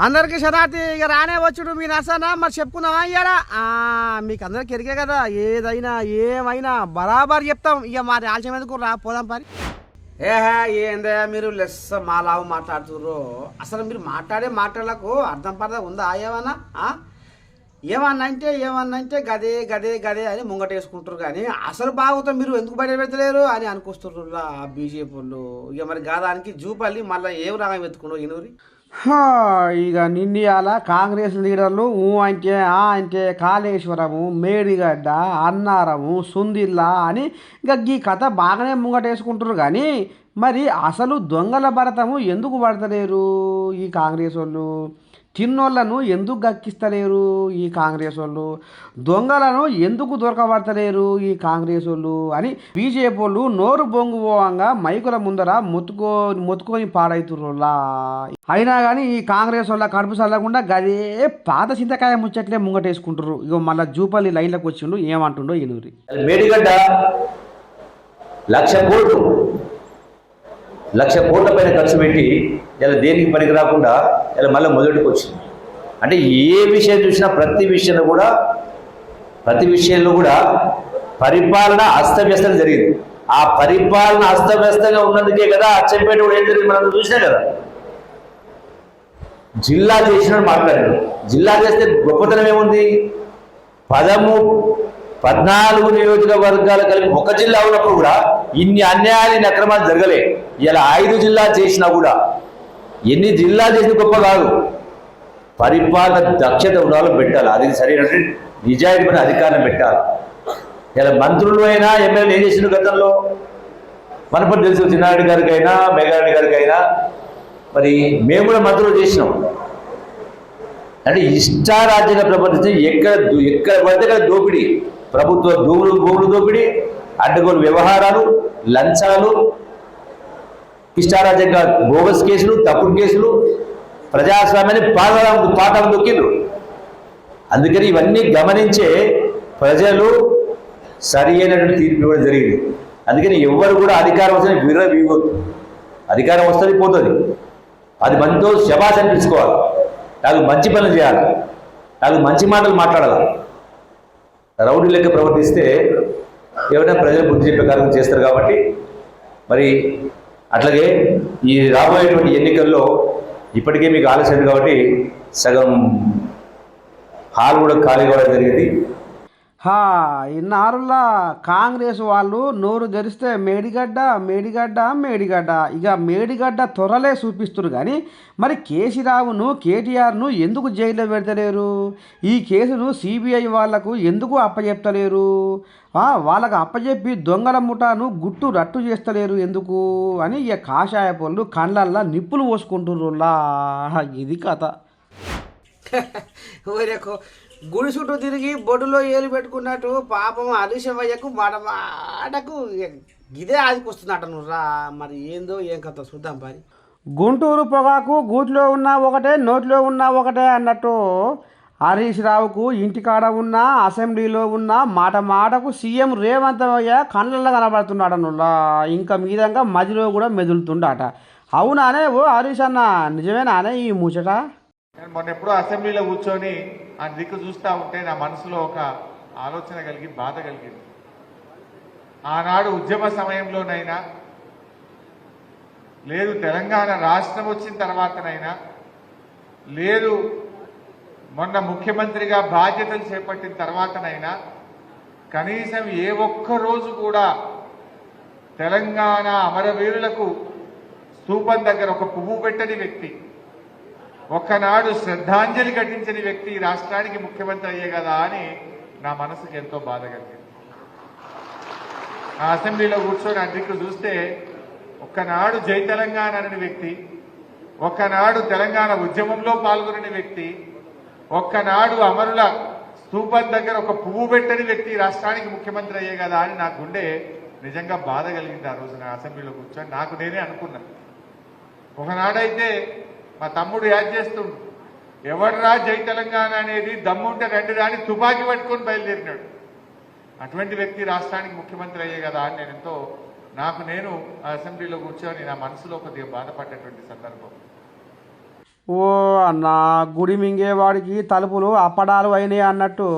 అందరికీ శతాబ్ది ఇక రానే వచ్చుడు మీ నర్సనా మరి చెప్పుకుందామా ఇయ్యాలా మీకు అందరికి ఎరిగే కదా ఏదైనా ఏమైనా బరాబర్ చెప్తాం ఇక మరి ఆలస్యం ఎందుకు రా పోదాం పని ఏహే ఏందే మీరు లెస్స మాలావు మాట్లాడుతుర్రు అసలు మీరు మాట్లాడే మాటలకు అర్థం పర్థం ఉందా ఏమన్నా అంటే గదే గదే గదే అని ముంగటేసుకుంటారు కానీ అసలు బాగుతాం మీరు ఎందుకు బయట పెడతలేరు అని అనుకొస్తుర్రులా బీజేపీ వాళ్ళు ఇక మరి గాదానికి జూపల్లి మళ్ళీ ఏం రాగం ఎత్తుకుండో ఇనూరి ఇక నిండియాల కాంగ్రెస్ లీడర్లు అంటే కాళేశ్వరము మేడిగడ్డ అన్నారము సుందిల్లా అని ఇక ఈ కథ బాగానే ముంగటేసుకుంటారు కానీ మరి అసలు దొంగల భరతము ఎందుకు పడతలేరు ఈ కాంగ్రెస్ వాళ్ళు తిన్నోళ్లను ఎందుకు గక్కిస్తలేరు ఈ కాంగ్రెస్ వాళ్ళు దొంగలను ఎందుకు దొరకబడతలేరు ఈ కాంగ్రెస్ వాళ్ళు అని బీజేపీ వాళ్ళు నోరు బొంగుపోవంగా మైకుల ముందర మొత్తుకొని పాడవుతుర్రులా అయినా కానీ ఈ కాంగ్రెస్ వాళ్ళ కడుపు చల్లకుండా గదే పాత చింతకాయ ముచ్చట్లే ముంగటేసుకుంటారు ఇక మళ్ళీ జూపల్లి లైన్లకు వచ్చిండు ఏమంటుండో ఎనుగురి మేడిగడ్డ 1,00,00,000 కోట్ల పైన ఖర్చు పెట్టి ఇలా దేనికి పనికి రాకుండా ఇలా మళ్ళీ మొదటికి వచ్చింది అంటే ఏ విషయం చూసినా ప్రతి విషయంలో కూడా పరిపాలన అస్తవ్యస్తంగా జరిగింది ఆ పరిపాలన అస్తవ్యస్తంగా ఉన్నందుకే కదా అచ్చంపేట కూడా ఏం జరిగింది మనం చూసినా కదా జిల్లా చేసినట్టు మాట్లాడారు జిల్లా చేస్తే గొప్పతనం ఏముంది 14 నియోజకవర్గాలు కలిపి ఒక జిల్లా ఉన్నప్పుడు కూడా ఇన్ని అన్యాయాలు అక్రమాలు జరగలే ఇలా 5 జిల్లాలు చేసినా కూడా ఎన్ని జిల్లాలు చేసిన గొప్ప కాదు పరిపాలన దక్షత ఉండాలో పెట్టాలి అది సరైనటువంటి నిజాయితీమైన అధికారం పెట్టాలి ఇలా మంత్రులు అయినా ఎమ్మెల్యేలు ఏం చేసిన గతంలో మనపటి తెలుసు చిన్నారెడ్డి గారికైనా మేఘారెడ్డి గారికైనా మరి మేము కూడా మంత్రులు చేసినాం అంటే ఇష్టారాజ్యంగా ప్రవర్తించి ఎక్కడ పడితే అక్కడ దోపిడీ ప్రభుత్వ భూములు దోపిడీ అడ్డగోలు వ్యవహారాలు లంచాలు ఇష్టారాజ్యంగా బోగస్ కేసులు తప్పుడు కేసులు ప్రజాస్వామ్యాన్ని పాఠం దొక్కిండ్రు అందుకని ఇవన్నీ గమనించే ప్రజలు సరి అయినటువంటి తీర్పు ఇవ్వడం జరిగింది అందుకని ఎవరు కూడా అధికారం వస్తే వీగొద్దు అధికారం వస్తుంది పోతుంది అది మనతో శబాష్ అనిపించుకోవాలి నాకు మంచి పనులు చేయాలి నాకు మంచి మాటలు మాట్లాడాలి రౌడీ లెక్క ప్రవర్తిస్తే ఎవరైనా ప్రజలు బుద్ధి చెప్పే కార్యం చేస్తారు కాబట్టి మరి అట్లాగే ఈ రాబోయేటువంటి ఎన్నికల్లో ఇప్పటికే మీకు ఆలస్యం కాబట్టి సగం హాల్ కూడా ఖాళీ కావడం జరిగింది ఇన్నారులా కాంగ్రెస్ వాళ్ళు నోరు తెరిస్తే మేడిగడ్డ ఇక మేడిగడ్డ త్వరలే చూపిస్తున్నారు కానీ మరి కేసీరావును కేటీఆర్ను ఎందుకు జైల్లో పెడతలేరు ఈ కేసును సిబిఐ వాళ్లకు ఎందుకు అప్పచెప్తలేరు వాళ్ళకు అప్పచెప్పి దొంగల ముఠాను గుట్టు రట్టు చేస్తలేరు ఎందుకు అని ఇక కాషాయ పళ్ళు కళ్ళల్లో నిప్పులు పోసుకుంటుర్రులా ఇది కథ గుడి చుట్టూ తిరిగి బొడ్డులో ఏలు పెట్టుకున్నట్టు పాపం అలిశమయ్యకు మాటకు ఇదే ఆదికొస్తున్నట్ట నువ్వు రా మరి ఏందో ఏం కథ చూద్దాం పని గుంటూరు పొగాకు గూట్లో ఉన్నా ఒకటే నోట్లో ఉన్నా ఒకటే అన్నట్టు హరీష్ రావుకు ఇంటికాడ ఉన్నా అసెంబ్లీలో ఉన్నా మాటకు సీఎం రేవంత్ అయ్య కళ్ళల్లో కనబడుతున్నాడు నువ్వు ఇంకా మీదంగా మధ్యలో కూడా మెదులుతుండట అవునానే ఓ హరీష్ అన్న నిజమేనానే ఈ ముచ్చట నేను మొన్న ఎప్పుడో అసెంబ్లీలో కూర్చొని ఆ దిక్కు చూస్తూ ఉంటే నా మనసులో ఒక ఆలోచన కలిగి బాధ కలిగింది ఆనాడు ఉద్యమ సమయంలోనైనా లేదు తెలంగాణ రాష్ట్రం వచ్చిన తర్వాతనైనా లేదు మొన్న ముఖ్యమంత్రిగా బాధ్యతలు చేపట్టిన తర్వాతనైనా కనీసం ఏ ఒక్క రోజు కూడా తెలంగాణ అమరవీరులకు స్తూపం దగ్గర ఒక పువ్వు పెట్టని వ్యక్తి ఒక్కనాడు శ్రద్ధాంజలి ఘటించిన వ్యక్తి రాష్ట్రానికి ముఖ్యమంత్రి అయ్యే కదా అని నా మనసుకు ఎంతో బాధ కలిగింది నా అసెంబ్లీలో కూర్చొని అధ్యక్షుడు చూస్తే ఒక్కనాడు జై తెలంగాణ అనే వ్యక్తి ఒక్కనాడు తెలంగాణ ఉద్యమంలో పాల్గొని వ్యక్తి ఒక్కనాడు అమరుల స్తూపం దగ్గర ఒక పువ్వు పెట్టని వ్యక్తి రాష్ట్రానికి ముఖ్యమంత్రి అయ్యే కదా అని నా గుండె నిజంగా బాధ కలిగింది ఆ రోజు నా అసెంబ్లీలో కూర్చొని నాకు నేనే అనుకున్నా ఒకనాడైతే మా తమ్ముడు యాద్ చేస్తుండు ఎవడరా జై తెలంగాణ అనేది దమ్ముంటే రండి రాని తుపాకీ పట్టుకొని బయలుదేరినాడు అటువంటి వ్యక్తి రాష్ట్రానికి ముఖ్యమంత్రి అయ్యే కదా అని నేను అసెంబ్లీలో కూర్చొని నా మనసులో కొద్దిగా బాధపడ్డటువంటి సందర్భం ఓ అన్న గుడి మింగేవాడికి తలుపులు అప్పడాలు అయినాయి అన్నట్టు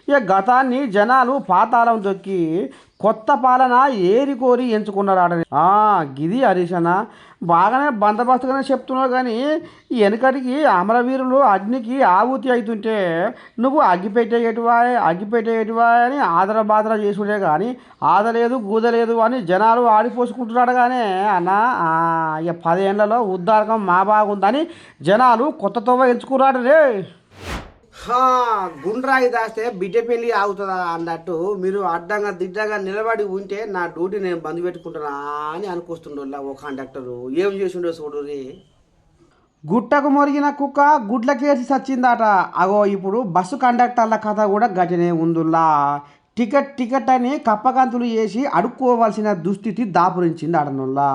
ఇక గతాన్ని జనాలు పాతాళం దొక్కి కొత్త పాలన ఏరి కోరి ఎంచుకున్నాడు గిది హరీష్ అన్న బాగానే బందోబస్తుగానే చెప్తున్నావు కానీ వెనకటికి అమరవీరులు అగ్నికి ఆహుతి అవుతుంటే నువ్వు అగ్గిపెట్టేటివా అని ఆదర బాదర చేసుడే కానీ ఆదలేదు గూదలేదు అని జనాలు ఆడిపోసుకుంటున్నాడు కానీ అన్న ఇక 10 ఏళ్లలో ఉద్దారకం మా బాగుందని జనాలు కొత్త తోవ ఎంచుకున్నాడు రే గుండ్రాయి దాస్తే బిడ్డ పెళ్ళి ఆగుతుందా అన్నట్టు మీరు అడ్డంగా దిడ్డంగా నిలబడి ఉంటే నా డ్యూటీ నేను బంద్ పెట్టుకుంటున్నా అని అనుకొస్తుండో ఓ కండక్టరు ఏం చేసిండో చూడు రే గుట్టకు మొరిగిన కుక్క గుడ్లకేసి సచ్చిందట అగో ఇప్పుడు బస్సు కండక్టర్ల కథ కూడా గజనే ఉందుల్లా టికెట్ అని కప్పగంతులు చేసి అడుక్కోవాల్సిన దుస్థితి దాపురించింది అడనుల్లా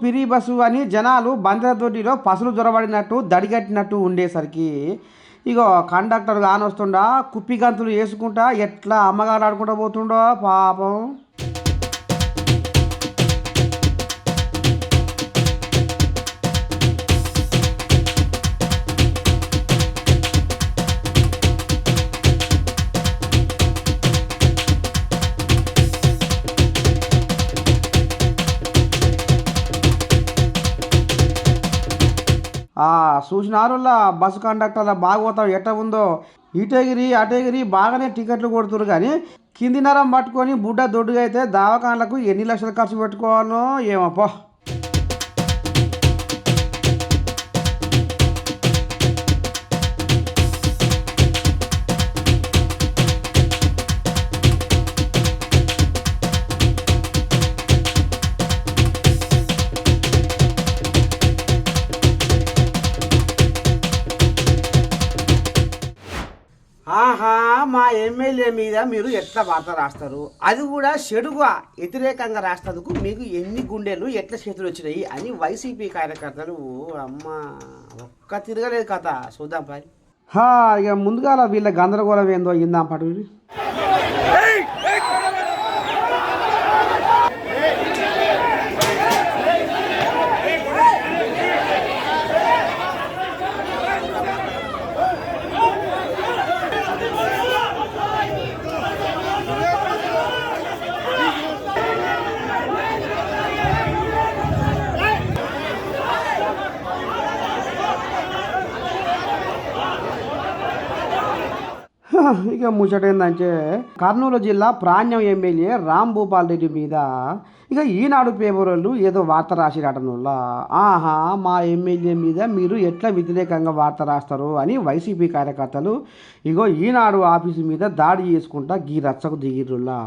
పిరి బస్సు అని జనాలు బందర దొడ్డిలో పసులు దొరబడినట్టు దడిగట్టినట్టు ఉండేసరికి ఇగో కండక్టర్ కానొస్తుండా కుప్పి గంతులు వేసుకుంటా ఎట్లా అమ్మగారు ఆడుకుంటూ పోతుండో పాపం చూసినారులా బస్సు కండక్టర్ల భాగవతం ఎట్ట ఉందో అటెగిరి బాగానే టికెట్లు కొడుతురు కానీ కింది నరం పట్టుకొని బుడ్డ దొడ్డుగా అయితే దావకాన్లకు ఎన్ని లక్షలు ఖర్చు పెట్టుకోవాలనో ఏమప్పో మా ఎమ్మెల్యే మీద మీరు ఎట్లా వార్త రాస్తారు అది కూడా చెడుగా వ్యతిరేకంగా రాసినందుకు మీకు ఎన్ని గుండెలు ఎట్లా చేతులు వచ్చినాయి అని వైసీపీ కార్యకర్తలు అమ్మ ఒక్క తిరగలేదు కథ చూద్దాం పై ఇక ముందుగా వీళ్ళ గందరగోళం ఏందో ఇందాం పటు ఇక ముచ్చట ఏంటంటే కర్నూలు జిల్లా ప్రాణ్యం ఎమ్మెల్యే రామ్ భూపాల్ రెడ్డి మీద ఇక ఈనాడు పేపర్ వాళ్ళు ఏదో వార్త రాసిరటనుల్లా మా ఎమ్మెల్యే మీద మీరు ఎట్లా వ్యతిరేకంగా వార్త రాస్తారు అని వైసీపీ కార్యకర్తలు ఇగో ఈనాడు ఆఫీసు మీద దాడి చేసుకుంటా గీ రచ్చకు దిగిర్రుల్లా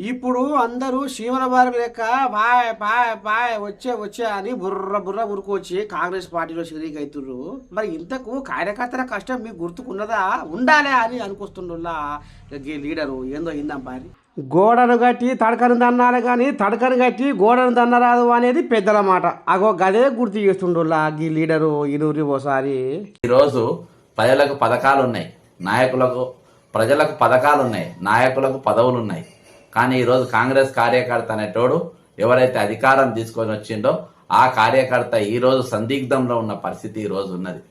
ఇప్పుడు అందరూ శీమలబారు లెక్క పాయ్ వచ్చే అని బుర్ర ఉరుకొచ్చి కాంగ్రెస్ పార్టీలో షరీక్ అవుతుర్రు మరి ఇంతకు కార్యకర్తల కష్టం మీకు గుర్తుకున్నదా ఉండాలి అని అనుకొస్తుండల్లా లీడరు ఏందో ఇందాం పారి గోడను కట్టి తడకను దన్నాలి కానీ తడకను కట్టి గోడను దన్నరాదు అనేది పెద్దల మాట అగో గదే గుర్తు చేస్తుండల్లా ఈ లీడరు ఇరువురి ఓసారి ఈరోజు ప్రజలకు పథకాలు ఉన్నాయి ప్రజలకు పథకాలు ఉన్నాయి నాయకులకు పదవులు ఉన్నాయి కానీ ఈరోజు కాంగ్రెస్ కార్యకర్త అనేటోడు ఎవరైతే అధికారం తీసుకొని వచ్చిండో ఆ కార్యకర్త ఈరోజు సందిగ్ధంలో ఉన్న పరిస్థితి ఈరోజు ఉన్నది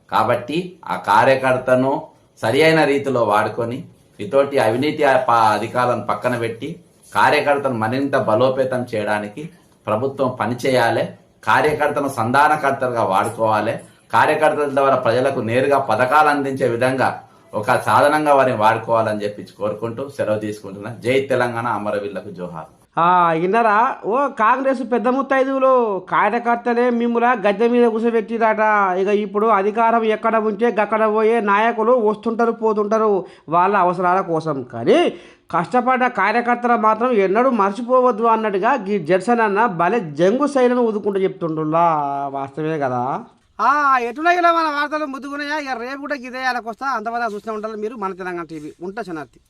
కాబట్టి ఆ కార్యకర్తను సరి అయిన రీతిలో వాడుకొని ఇతోటి అవినీతి అధికారులను పక్కన పెట్టి కార్యకర్తను మరింత బలోపేతం చేయడానికి ప్రభుత్వం పనిచేయాలి కార్యకర్తను సంధానకర్తలుగా వాడుకోవాలి కార్యకర్తల ద్వారా ప్రజలకు నేరుగా పథకాలు అందించే విధంగా ఒక సాధనంగా వారిని వాడుకోవాలని చెప్పి కోరుకుంటూ సెలవు తీసుకుంటున్నా జై తెలంగాణ అమరవీరులకు జోహార్ విన్నారా ఓ కాంగ్రెస్ పెద్ద ముత్తైదువులు కార్యకర్తలే మిమ్ముల గద్దె మీద కూర్చోబెట్టిరాట ఇక ఇప్పుడు అధికారం ఎక్కడ ఉంటే అక్కడ పోయే నాయకులు వస్తుంటారు పోతుంటారు వాళ్ళ అవసరాల కోసం కానీ కష్టపడ్డ కార్యకర్తలు మాత్రం ఎన్నడూ మర్చిపోవద్దు అన్నట్టుగా ఈ జడ్సన్ అన్న భలే జంగు శైలిని ఊదుకుంటూ చెప్తుండ్రులా వాస్తవే కదా ఎటున్నాయి మన వార్తలు ముద్దుకున్నాయా? ఇక రేపు కూడా ఇదే వస్తా. అంతవరకు చూస్తూ ఉంటారు మీరు మన తెలంగాణ టీవీ. ఉంటా శనార్థి.